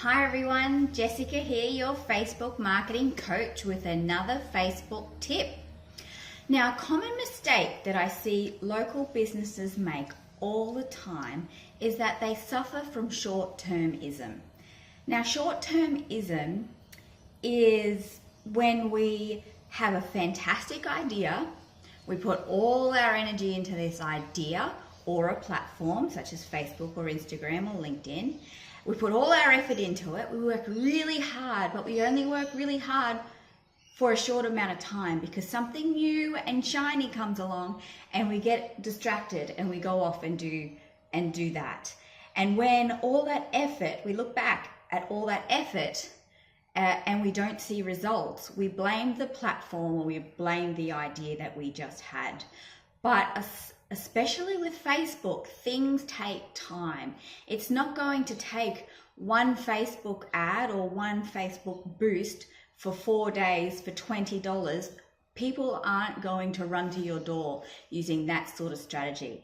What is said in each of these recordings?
Hi everyone, Jessica here, your Facebook marketing coach with another Facebook tip. Now, a common mistake that I see local businesses make all the time is that they suffer from short-termism. Now, short-termism is when we have a fantastic idea, we put all our energy into this idea or a platform such as Facebook or Instagram or LinkedIn. We put all our effort into it, we work really hard, but we only work really hard for a short amount of time because something new and shiny comes along and we get distracted and we go off and do that. And when all that effort, we look back at all that effort and we don't see results, we blame the platform or we blame the idea that we just had. But especially with Facebook, things take time. It's not going to take one Facebook ad or one Facebook boost for 4 days for $20. People aren't going to run to your door using that sort of strategy.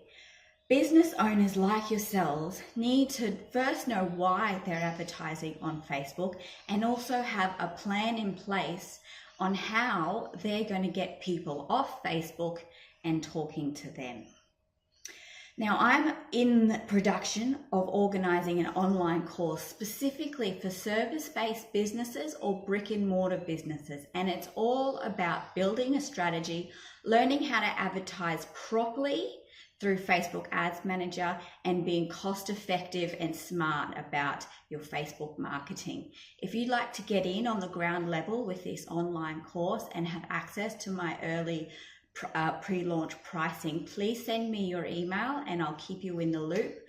Business owners like yourselves need to first know why they're advertising on Facebook and also have a plan in place on how they're going to get people off Facebook and talking to them. Now, I'm in production of organizing an online course specifically for service-based businesses or brick and mortar businesses. And it's all about building a strategy, learning how to advertise properly through Facebook Ads Manager and being cost effective and smart about your Facebook marketing. If you'd like to get in on the ground level with this online course and have access to my early pre-launch pricing, please send me your email and I'll keep you in the loop.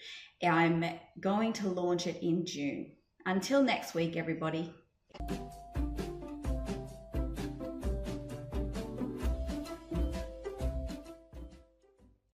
I'm going to launch it in June. Until next week, everybody.